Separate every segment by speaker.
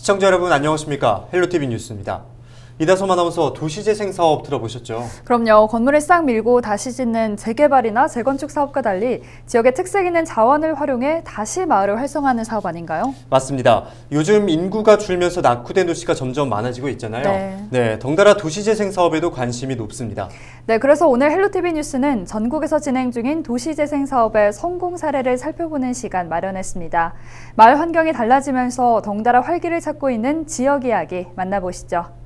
Speaker 1: 시청자 여러분 안녕하십니까? 헬로티비 뉴스입니다. 이다솜 아나운서 도시재생 사업 들어보셨죠?
Speaker 2: 그럼요. 건물을 싹 밀고 다시 짓는 재개발이나 재건축 사업과 달리 지역의 특색 있는 자원을 활용해 다시 마을을 활성화하는 사업 아닌가요?
Speaker 1: 맞습니다. 요즘 인구가 줄면서 낙후된 도시가 점점 많아지고 있잖아요. 네, 덩달아 도시재생 사업에도 관심이 높습니다. 네,
Speaker 2: 그래서 오늘 헬로티비 뉴스는 전국에서 진행 중인 도시재생 사업의 성공 사례를 살펴보는 시간 마련했습니다. 마을 환경이 달라지면서 덩달아 활기를 찾고 있는 지역 이야기 만나보시죠.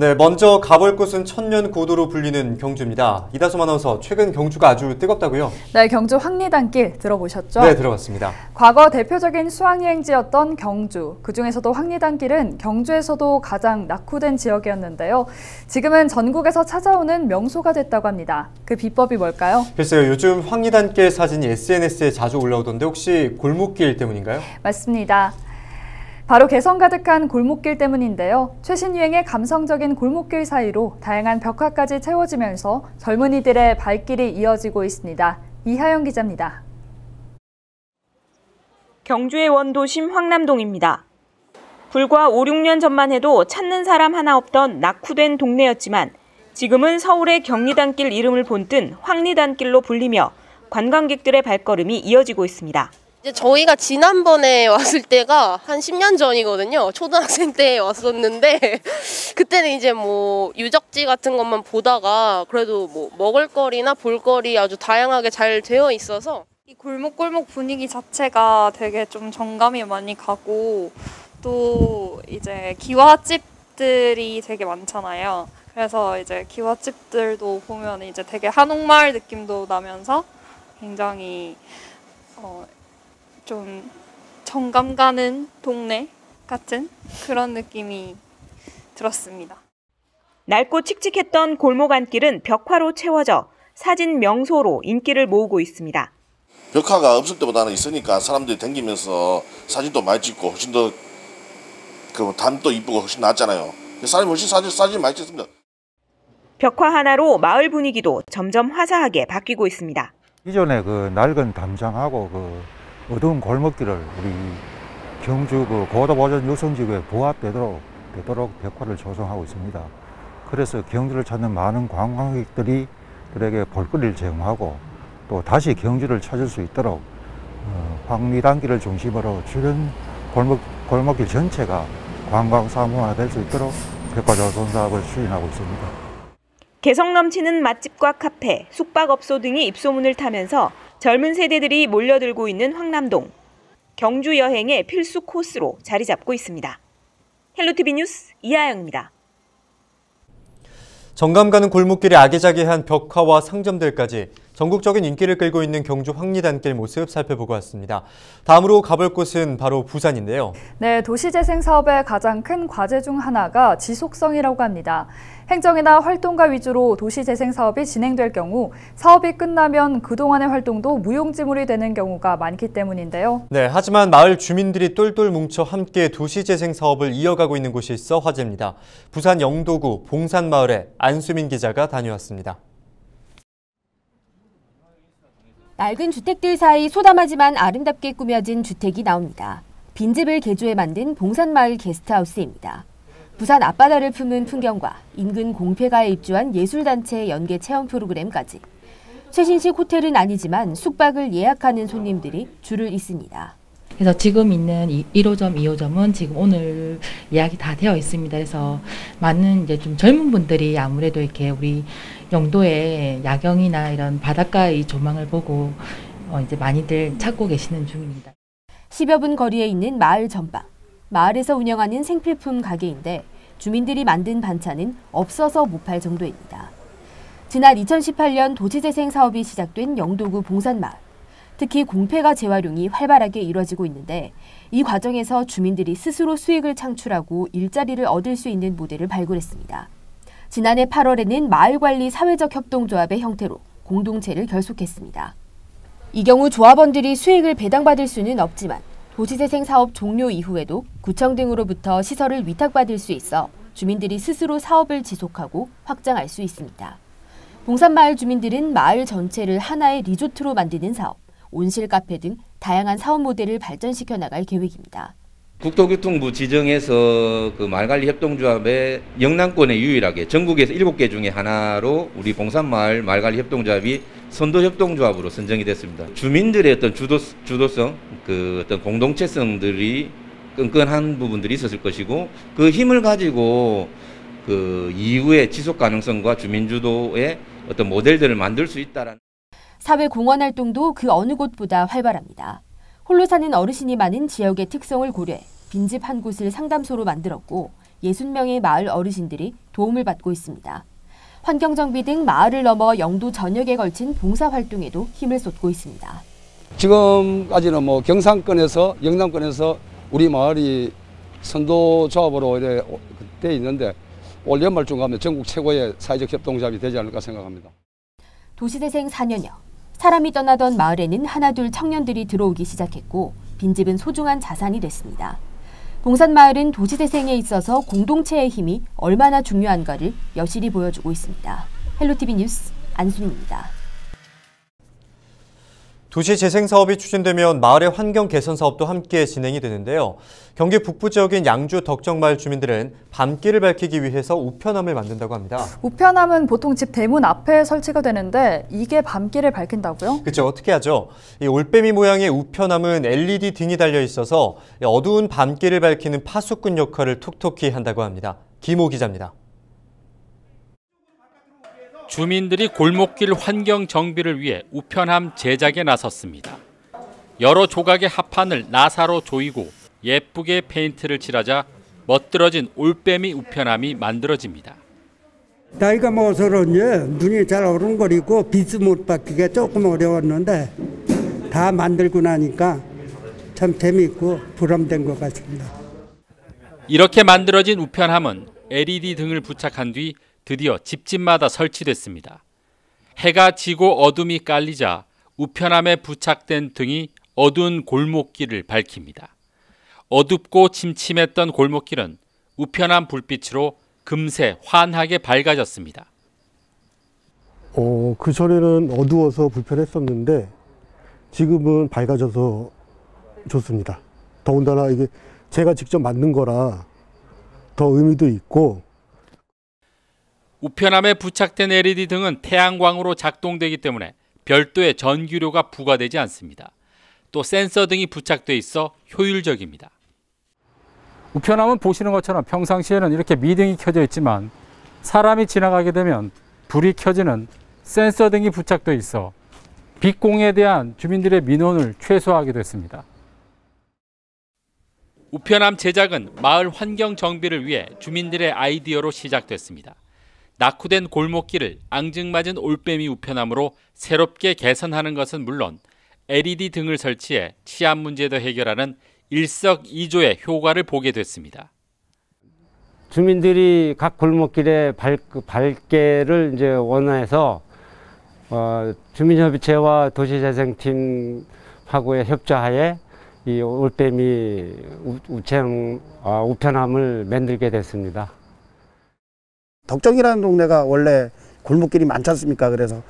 Speaker 1: 네, 먼저 가볼 곳은 천년 고도로 불리는 경주입니다. 이다솜 아나운서, 최근 경주가 아주 뜨겁다고요?
Speaker 2: 네, 경주 황리단길 들어보셨죠?
Speaker 1: 네, 들어봤습니다.
Speaker 2: 과거 대표적인 수학여행지였던 경주, 그중에서도 황리단길은 경주에서도 가장 낙후된 지역이었는데요. 지금은 전국에서 찾아오는 명소가 됐다고 합니다. 그 비법이 뭘까요?
Speaker 1: 글쎄요, 요즘 황리단길 사진이 SNS에 자주 올라오던데 혹시 골목길 때문인가요?
Speaker 2: 맞습니다. 바로 개성 가득한 골목길 때문인데요. 최신 유행의 감성적인 골목길 사이로 다양한 벽화까지 채워지면서 젊은이들의 발길이 이어지고 있습니다. 이하영 기자입니다.
Speaker 3: 경주의 원도심 황남동입니다. 불과 5, 6년 전만 해도 찾는 사람 하나 없던 낙후된 동네였지만 지금은 서울의 경리단길 이름을 본뜬 황리단길로 불리며 관광객들의 발걸음이 이어지고 있습니다.
Speaker 4: 이제 저희가 지난번에 왔을 때가 한 10년 전이거든요. 초등학생 때 왔었는데 그때는 이제 뭐 유적지 같은 것만 보다가 그래도 뭐 먹을거리나 볼거리 아주 다양하게 잘 되어 있어서
Speaker 5: 이 골목골목 분위기 자체가 되게 좀 정감이 많이 가고 또 이제 기와집들이 되게 많잖아요. 그래서 이제 기와집들도 보면 이제 되게 한옥마을 느낌도 나면서 굉장히 좀 정감 가는 동네 같은 그런 느낌이 들었습니다.
Speaker 3: 낡고 칙칙했던 골목 안길은 벽화로 채워져 사진 명소로 인기를 모으고 있습니다.
Speaker 6: 벽화가 없을 때보다는 있으니까 사람들이 다니면서 사진도 많이 찍고 훨씬 더 담도 이쁘고 훨씬 낫잖아요. 사람이 훨씬 사진 많이 찍습니다.
Speaker 3: 벽화 하나로 마을 분위기도 점점 화사하게 바뀌고 있습니다.
Speaker 7: 이전에 그 낡은 담장하고 어두운 골목길을 우리 경주 고도보전 유성지구에 부합되도록 벽화를 조성하고 있습니다. 그래서 경주를 찾는 많은 관광객들에게 볼거리를 제공하고 또 다시 경주를 찾을 수 있도록 황리단길을 중심으로 주변 골목길 전체가 관광사무화 될 수 있도록 벽화 조성 사업을 추진하고 있습니다.
Speaker 3: 개성 넘치는 맛집과 카페, 숙박업소 등이 입소문을 타면서 젊은 세대들이 몰려들고 있는 황남동. 경주 여행의 필수 코스로 자리 잡고 있습니다. 헬로티비 뉴스 이하영입니다.
Speaker 1: 정감 가는 골목길에 아기자기한 벽화와 상점들까지 전국적인 인기를 끌고 있는 경주 황리단길 모습 살펴보고 왔습니다. 다음으로 가볼 곳은 바로 부산인데요.
Speaker 2: 네, 도시재생 사업의 가장 큰 과제 중 하나가 지속성이라고 합니다. 행정이나 활동가 위주로 도시재생 사업이 진행될 경우 사업이 끝나면 그동안의 활동도 무용지물이 되는 경우가 많기 때문인데요.
Speaker 1: 네, 하지만 마을 주민들이 똘똘 뭉쳐 함께 도시재생 사업을 이어가고 있는 곳이 있어 화제입니다. 부산 영도구 봉산마을에 안수민 기자가 다녀왔습니다.
Speaker 8: 낡은 주택들 사이 소담하지만 아름답게 꾸며진 주택이 나옵니다. 빈집을 개조해 만든 봉산마을 게스트하우스입니다. 부산 앞바다를 품은 풍경과 인근 공폐가에 입주한 예술단체 연계 체험 프로그램까지. 최신식 호텔은 아니지만 숙박을 예약하는 손님들이 줄을 잇습니다.
Speaker 9: 그래서 지금 있는 1호점, 2호점은 지금 오늘 예약이 다 되어 있습니다. 그래서 많은 이제 좀 젊은 분들이 아무래도 이렇게 우리 영도의 야경이나 이런 바닷가의 조망을 보고 이제 많이들 찾고 계시는 중입니다.
Speaker 8: 10여 분 거리에 있는 마을 전방. 마을에서 운영하는 생필품 가게인데 주민들이 만든 반찬은 없어서 못 팔 정도입니다. 지난 2018년 도시재생 사업이 시작된 영도구 봉산마을. 특히 공폐가 재활용이 활발하게 이뤄지고 있는데 이 과정에서 주민들이 스스로 수익을 창출하고 일자리를 얻을 수 있는 모델을 발굴했습니다. 지난해 8월에는 마을관리 사회적 협동조합의 형태로 공동체를 결속했습니다. 이 경우 조합원들이 수익을 배당받을 수는 없지만 도시재생 사업 종료 이후에도 구청 등으로부터 시설을 위탁받을 수 있어 주민들이 스스로 사업을 지속하고 확장할 수 있습니다. 봉산마을 주민들은 마을 전체를 하나의 리조트로 만드는 사업, 온실 카페 등 다양한 사업 모델을 발전시켜 나갈 계획입니다.
Speaker 10: 국토교통부 지정해서 그 마을관리협동조합의 영남권에 유일하게 전국에서 7개 중에 하나로 우리 봉산마을 마을관리협동조합이 선도협동조합으로 선정이 됐습니다. 주민들의 어떤 주도성, 그 어떤 공동체성들이 끈끈한 부분들이 있었을 것이고 그 힘을 가지고 그 이후의 지속 가능성과 주민주도의 어떤 모델들을 만들 수 있다라는.
Speaker 8: 사회 공헌 활동도 그 어느 곳보다 활발합니다. 홀로 사는 어르신이 많은 지역의 특성을 고려해 빈집 한 곳을 상담소로 만들었고 60명의 마을 어르신들이 도움을 받고 있습니다. 환경정비 등 마을을 넘어 영도 전역에 걸친 봉사활동에도 힘을 쏟고 있습니다.
Speaker 11: 지금까지는 뭐 경상권에서 영남권에서 우리 마을이 선도조합으로 돼 있는데 올 연말쯤 가면 전국 최고의 사회적 협동조합이 되지 않을까 생각합니다.
Speaker 8: 도시재생 4년여, 사람이 떠나던 마을에는 하나둘 청년들이 들어오기 시작했고 빈집은 소중한 자산이 됐습니다. 봉산마을은 도시재생에 있어서 공동체의 힘이 얼마나 중요한가를 여실히 보여주고 있습니다. 헬로티비 뉴스 안수민입니다.
Speaker 1: 도시재생사업이 추진되면 마을의 환경 개선 사업도 함께 진행이 되는데요. 경기 북부 지역인 양주 덕정마을 주민들은 밤길을 밝히기 위해서 우편함을 만든다고 합니다.
Speaker 2: 우편함은 보통 집 대문 앞에 설치가 되는데 이게 밤길을 밝힌다고요?
Speaker 1: 그렇죠. 어떻게 하죠? 이 올빼미 모양의 우편함은 LED 등이 달려 있어서 어두운 밤길을 밝히는 파수꾼 역할을 톡톡히 한다고 합니다. 김호 기자입니다.
Speaker 12: 주민들이 골목길 환경 정비를 위해 우편함 제작에 나섰습니다. 여러 조각의 합판을 나사로 조이고 예쁘게 페인트를 칠하자 멋들어진 올빼미 우편함이 만들어집니다.
Speaker 13: 나이가 먹어서 그런지 눈이 잘 어른거리고 빛을 못 받기가 조금 어려웠는데 다 만들고 나니까 참 재미있고 보람된 것 같습니다.
Speaker 12: 이렇게 만들어진 우편함은 LED 등을 부착한 뒤 드디어 집집마다 설치됐습니다. 해가 지고 어둠이 깔리자 우편함에 부착된 등이 어두운 골목길을 밝힙니다. 어둡고 침침했던 골목길은 우편함 불빛으로 금세 환하게 밝아졌습니다.
Speaker 14: 그전에는 어두워서 불편했었는데 지금은 밝아져서 좋습니다. 더군다나 이게 제가 직접 만든 거라 더 의미도 있고.
Speaker 12: 우편함에 부착된 LED 등은 태양광으로 작동되기 때문에 별도의 전기료가 부과되지 않습니다. 또 센서 등이 부착돼 있어 효율적입니다.
Speaker 15: 우편함은 보시는 것처럼 평상시에는 이렇게 미등이 켜져 있지만 사람이 지나가게 되면 불이 켜지는 센서 등이 부착돼 있어 빛공해에 대한 주민들의 민원을 최소화하게 됐습니다.
Speaker 12: 우편함 제작은 마을 환경 정비를 위해 주민들의 아이디어로 시작됐습니다. 낙후된 골목길을 앙증맞은 올빼미 우편함으로 새롭게 개선하는 것은 물론 LED 등을 설치해 치안 문제도 해결하는 일석이조의 효과를 보게 됐습니다.
Speaker 16: 주민들이 각 골목길에 밝게를 이제 원해서 주민협의체와 도시재생팀하고의 협조하에 이 올빼미 우편함을 만들게 됐습니다.
Speaker 17: 덕정이라는 동네가 원래 골목길이 많지 않습니까? 그래서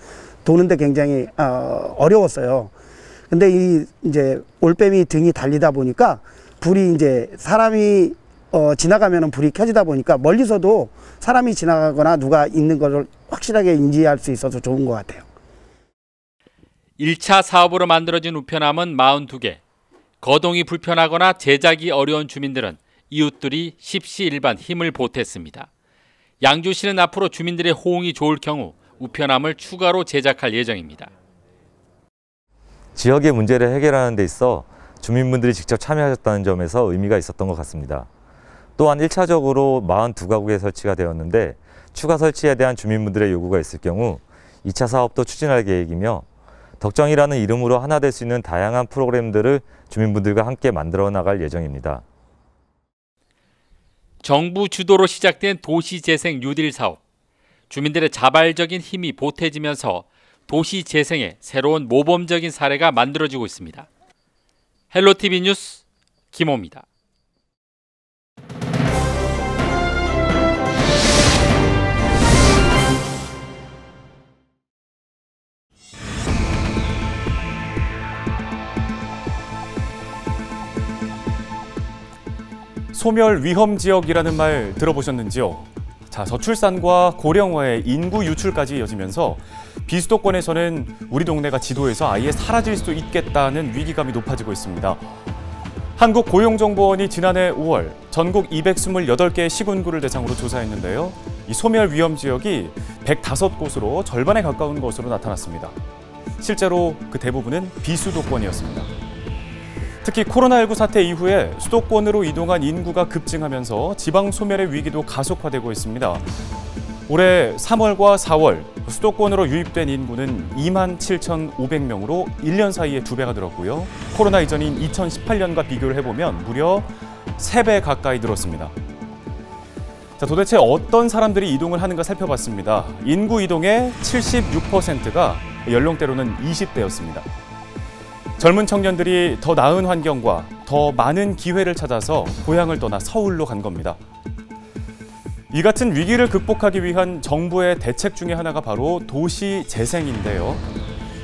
Speaker 17: 도는데 굉장히 어려웠어요. 근데 이제 올빼미 등이 달리다 보니까 불이 이제 사람이 지나가면은 불이 켜지다 보니까 멀리서도 사람이 지나가거나 누가 있는 것을 확실하게 인지할 수 있어서 좋은 것 같아요.
Speaker 12: 1차 사업으로 만들어진 우편함은 42개. 거동이 불편하거나 제작이 어려운 주민들은 이웃들이 십시일반 힘을 보탰습니다. 양주시는 앞으로 주민들의 호응이 좋을 경우 우편함을 추가로 제작할 예정입니다.
Speaker 18: 지역의 문제를 해결하는 데 있어 주민분들이 직접 참여하셨다는 점에서 의미가 있었던 것 같습니다. 또한 1차적으로 42가구에 설치가 되었는데 추가 설치에 대한 주민분들의 요구가 있을 경우 2차 사업도 추진할 계획이며 덕정이라는 이름으로 하나 될 수 있는 다양한 프로그램들을 주민분들과 함께 만들어 나갈 예정입니다.
Speaker 12: 정부 주도로 시작된 도시재생 뉴딜 사업. 주민들의 자발적인 힘이 보태지면서 도시재생의 새로운 모범적인 사례가 만들어지고 있습니다. 헬로티비 뉴스 김호입니다.
Speaker 19: 소멸 위험 지역이라는 말 들어보셨는지요? 자, 저출산과 고령화의 인구 유출까지 이어지면서 비수도권에서는 우리 동네가 지도에서 아예 사라질 수도 있겠다는 위기감이 높아지고 있습니다. 한국고용정보원이 지난해 5월 전국 228개 시군구를 대상으로 조사했는데요. 이 소멸 위험 지역이 105곳으로 절반에 가까운 것으로 나타났습니다. 실제로 그 대부분은 비수도권이었습니다. 특히 코로나19 사태 이후에 수도권으로 이동한 인구가 급증하면서 지방 소멸의 위기도 가속화되고 있습니다. 올해 3월과 4월 수도권으로 유입된 인구는 27,500명으로 1년 사이에 2배가 늘었고요. 코로나 이전인 2018년과 비교를 해보면 무려 3배 가까이 늘었습니다. 자, 도대체 어떤 사람들이 이동을 하는가 살펴봤습니다. 인구 이동의 76%가 연령대로는 20대였습니다. 젊은 청년들이 더 나은 환경과 더 많은 기회를 찾아서 고향을 떠나 서울로 간 겁니다. 이 같은 위기를 극복하기 위한 정부의 대책 중에 하나가 바로 도시 재생인데요.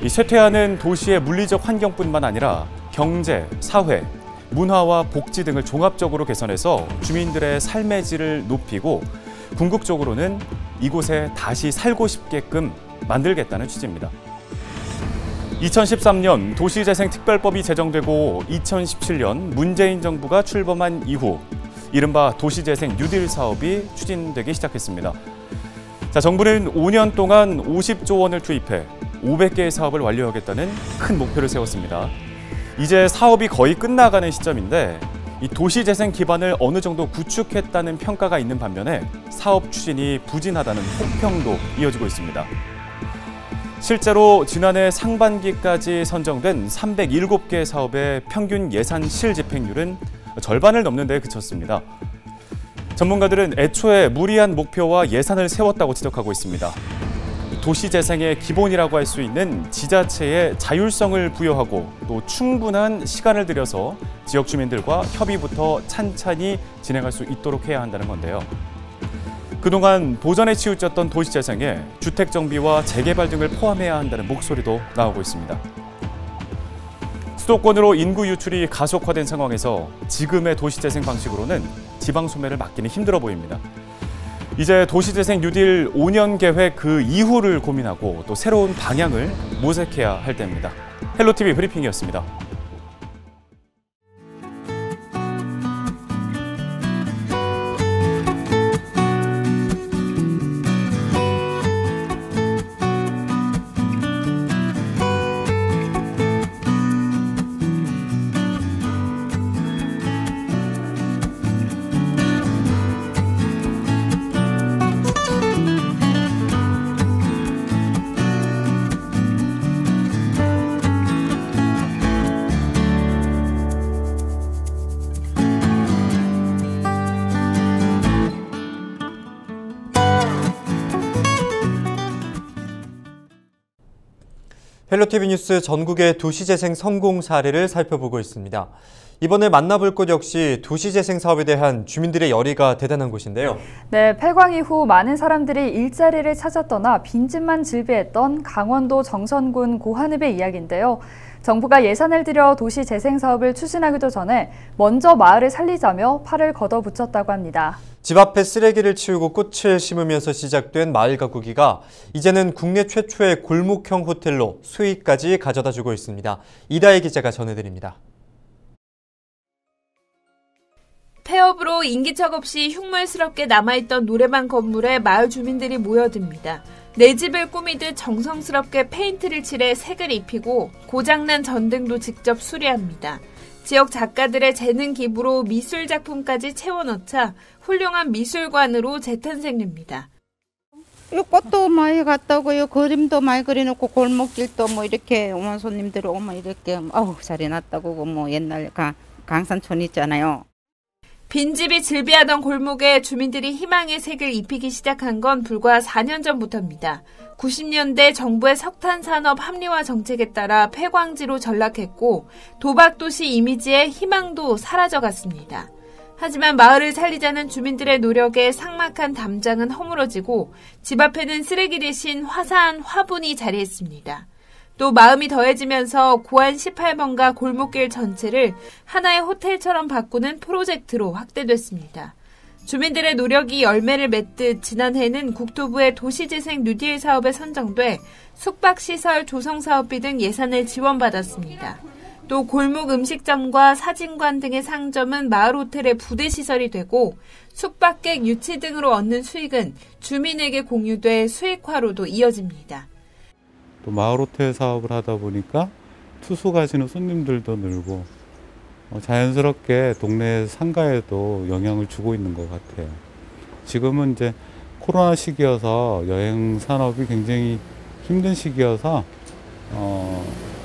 Speaker 19: 이 쇠퇴하는 도시의 물리적 환경뿐만 아니라 경제, 사회, 문화와 복지 등을 종합적으로 개선해서 주민들의 삶의 질을 높이고 궁극적으로는 이곳에 다시 살고 싶게끔 만들겠다는 취지입니다. 2013년 도시재생특별법이 제정되고 2017년 문재인 정부가 출범한 이후 이른바 도시재생 뉴딜 사업이 추진되기 시작했습니다. 자, 정부는 5년 동안 50조 원을 투입해 500개의 사업을 완료하겠다는 큰 목표를 세웠습니다. 이제 사업이 거의 끝나가는 시점인데 이 도시재생 기반을 어느 정도 구축했다는 평가가 있는 반면에 사업 추진이 부진하다는 혹평도 이어지고 있습니다. 실제로 지난해 상반기까지 선정된 307개 사업의 평균 예산 실집행률은 절반을 넘는 데 그쳤습니다. 전문가들은 애초에 무리한 목표와 예산을 세웠다고 지적하고 있습니다. 도시재생의 기본이라고 할 수 있는 지자체의 자율성을 부여하고 또 충분한 시간을 들여서 지역 주민들과 협의부터 찬찬히 진행할 수 있도록 해야 한다는 건데요. 그동안 보전에 치우쳤던 도시재생에 주택정비와 재개발 등을 포함해야 한다는 목소리도 나오고 있습니다. 수도권으로 인구 유출이 가속화된 상황에서 지금의 도시재생 방식으로는 지방 소멸을 막기는 힘들어 보입니다. 이제 도시재생 뉴딜 5년 계획 그 이후를 고민하고 또 새로운 방향을 모색해야 할 때입니다. 헬로티비 브리핑이었습니다.
Speaker 1: 헬로티비 뉴스 전국의 도시재생 성공 사례를 살펴보고 있습니다. 이번에 만나볼 곳 역시 도시재생 사업에 대한 주민들의 열의가 대단한 곳인데요.
Speaker 2: 네, 폐광 이후 많은 사람들이 일자리를 찾아 떠나 빈집만 즐비했던 강원도 정선군 고한읍의 이야기인데요. 정부가 예산을 들여 도시재생 사업을 추진하기도 전에 먼저 마을을 살리자며 팔을 걷어붙였다고 합니다.
Speaker 1: 집 앞에 쓰레기를 치우고 꽃을 심으면서 시작된 마을 가꾸기가 이제는 국내 최초의 골목형 호텔로 수익까지 가져다주고 있습니다. 이다혜 기자가 전해드립니다.
Speaker 20: 폐업으로 인기척 없이 흉물스럽게 남아있던 노래방 건물에 마을 주민들이 모여듭니다. 내 집을 꾸미듯 정성스럽게 페인트를 칠해 색을 입히고 고장난 전등도 직접 수리합니다. 지역 작가들의 재능 기부로 미술 작품까지 채워넣자 훌륭한 미술관으로 재탄생됩니다.
Speaker 21: 꽃도 많이 갔다고요. 그림도 많이 그려놓고 골목길도 뭐 이렇게 오만 손님들이 오면 이렇게 잘 해놨다고 뭐 옛날 강산촌 있잖아요.
Speaker 20: 빈집이 즐비하던 골목에 주민들이 희망의 색을 입히기 시작한 건 불과 4년 전부터입니다. 90년대 정부의 석탄산업 합리화 정책에 따라 폐광지로 전락했고 도박도시 이미지의 희망도 사라져갔습니다. 하지만 마을을 살리자는 주민들의 노력에 삭막한 담장은 허물어지고 집 앞에는 쓰레기 대신 화사한 화분이 자리했습니다. 또 마음이 더해지면서 고안 18번가 골목길 전체를 하나의 호텔처럼 바꾸는 프로젝트로 확대됐습니다. 주민들의 노력이 열매를 맺듯 지난해에는 국토부의 도시재생 뉴딜 사업에 선정돼 숙박시설 조성사업비 등 예산을 지원받았습니다. 또 골목 음식점과 사진관 등의 상점은 마을 호텔의 부대시설이 되고 숙박객 유치 등으로 얻는 수익은 주민에게 공유돼 수익화로도 이어집니다.
Speaker 4: 또 마을 호텔 사업을 하다 보니까 투수 가시는 손님들도 늘고 자연스럽게 동네 상가에도 영향을 주고 있는 것 같아요. 지금은 이제 코로나 시기여서 여행 산업이 굉장히 힘든 시기여서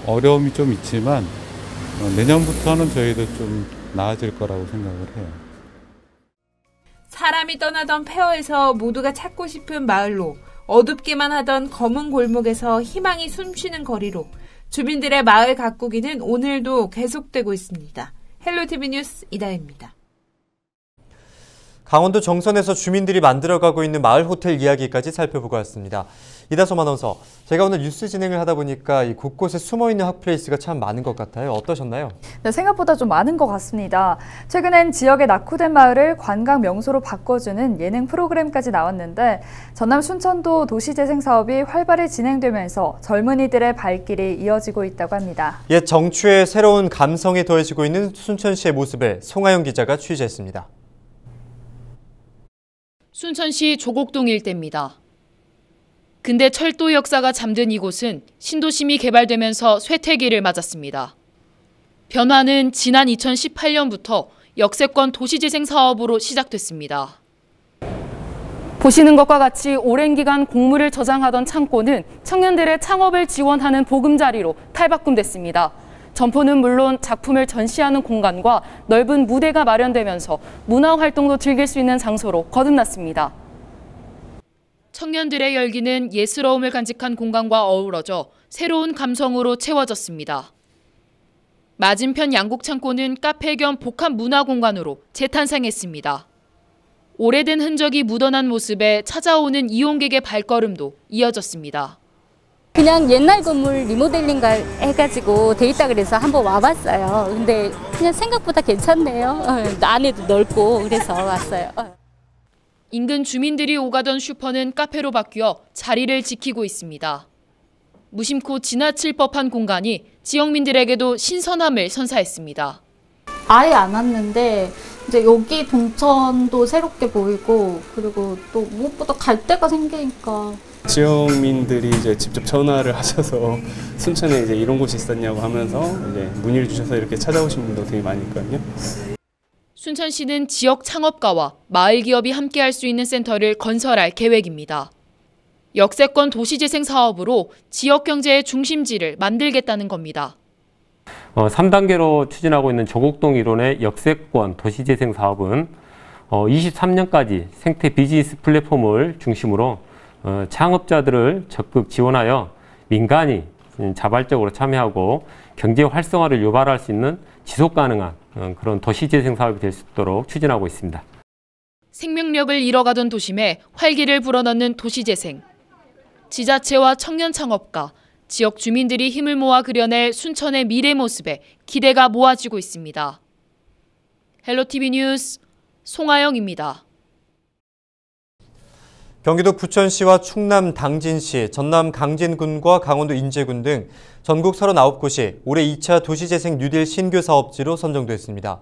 Speaker 4: 어려움이 좀 있지만 내년부터는 저희도 좀 나아질 거라고 생각을 해요.
Speaker 20: 사람이 떠나던 폐허에서 모두가 찾고 싶은 마을로, 어둡기만 하던 검은 골목에서 희망이 숨쉬는 거리로 주민들의 마을 가꾸기는 오늘도 계속되고 있습니다. 헬로티비 뉴스 이다혜입니다.
Speaker 1: 강원도 정선에서 주민들이 만들어가고 있는 마을 호텔 이야기까지 살펴보고 왔습니다. 이다솜 아나운서, 제가 오늘 뉴스 진행을 하다 보니까 이 곳곳에 숨어있는 핫플레이스가 참 많은 것 같아요. 어떠셨나요?
Speaker 2: 네, 생각보다 좀 많은 것 같습니다. 최근엔 지역의 낙후된 마을을 관광 명소로 바꿔주는 예능 프로그램까지 나왔는데 전남 순천도 도시재생 사업이 활발히 진행되면서 젊은이들의 발길이 이어지고 있다고 합니다.
Speaker 1: 옛 정취의 새로운 감성이 더해지고 있는 순천시의 모습을 송하영 기자가 취재했습니다.
Speaker 22: 순천시 조곡동 일대입니다. 근대 철도 역사가 잠든 이곳은 신도심이 개발되면서 쇠퇴기를 맞았습니다. 변화는 지난 2018년부터 역세권 도시재생 사업으로 시작됐습니다.
Speaker 23: 보시는 것과 같이 오랜 기간 공물을 저장하던 창고는 청년들의 창업을 지원하는 보금자리로 탈바꿈됐습니다. 점포는 물론 작품을 전시하는 공간과 넓은 무대가 마련되면서 문화활동도 즐길 수 있는 장소로 거듭났습니다.
Speaker 22: 청년들의 열기는 예스러움을 간직한 공간과 어우러져 새로운 감성으로 채워졌습니다. 맞은편 양곡 창고는 카페 겸 복합 문화 공간으로 재탄생했습니다. 오래된 흔적이 묻어난 모습에 찾아오는 이용객의 발걸음도 이어졌습니다.
Speaker 24: 그냥 옛날 건물 리모델링 해가지고 돼 있다 그래서 한번 와봤어요. 근데 그냥 생각보다 괜찮네요. 안에도 넓고 그래서 왔어요.
Speaker 22: 인근 주민들이 오가던 슈퍼는 카페로 바뀌어 자리를 지키고 있습니다. 무심코 지나칠 법한 공간이 지역민들에게도 신선함을 선사했습니다.
Speaker 25: 아예 안 왔는데 이제 여기 동천도 새롭게 보이고 그리고 또 무엇보다 갈 데가 생기니까
Speaker 26: 지역민들이 이제 직접 전화를 하셔서 순천에 이제 이런 곳이 있었냐고 하면서 이제 문의를 주셔서 이렇게 찾아오신 분도 되게 많이 있거든요.
Speaker 22: 순천시는 지역 창업가와 마을 기업이 함께할 수 있는 센터를 건설할 계획입니다. 역세권 도시재생 사업으로 지역 경제의 중심지를 만들겠다는 겁니다.
Speaker 27: 3단계로 추진하고 있는 조곡동 일원의 역세권 도시재생 사업은 23년까지 생태 비즈니스 플랫폼을 중심으로 창업자들을 적극 지원하여 민간이 자발적으로 참여하고 경제 활성화를 유발할 수 있는 지속 가능한 그런 도시재생 사업이 될 수 있도록 추진하고 있습니다.
Speaker 22: 생명력을 잃어가던 도심에 활기를 불어넣는 도시재생. 지자체와 청년 창업가, 지역 주민들이 힘을 모아 그려낼 순천의 미래 모습에 기대가 모아지고 있습니다. 헬로티비 뉴스 송하영입니다.
Speaker 1: 경기도 부천시와 충남 당진시, 전남 강진군과 강원도 인제군 등 전국 39곳이 올해 2차 도시재생 뉴딜 신규 사업지로 선정됐습니다.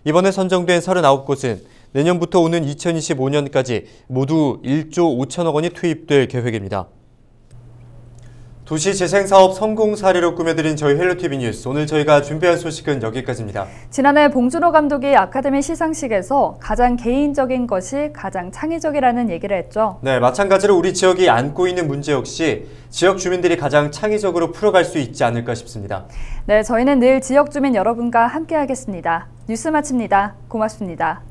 Speaker 1: 이번에 선정된 39곳은 내년부터 오는 2025년까지 모두 1조 5천억 원이 투입될 계획입니다. 도시재생사업 성공 사례로 꾸며드린 저희 헬로티비 뉴스. 오늘 저희가 준비한 소식은 여기까지입니다.
Speaker 2: 지난해 봉준호 감독이 아카데미 시상식에서 가장 개인적인 것이 가장 창의적이라는 얘기를 했죠.
Speaker 1: 네, 마찬가지로 우리 지역이 안고 있는 문제 역시 지역 주민들이 가장 창의적으로 풀어갈 수 있지 않을까 싶습니다.
Speaker 2: 네, 저희는 늘 지역 주민 여러분과 함께하겠습니다. 뉴스 마칩니다. 고맙습니다.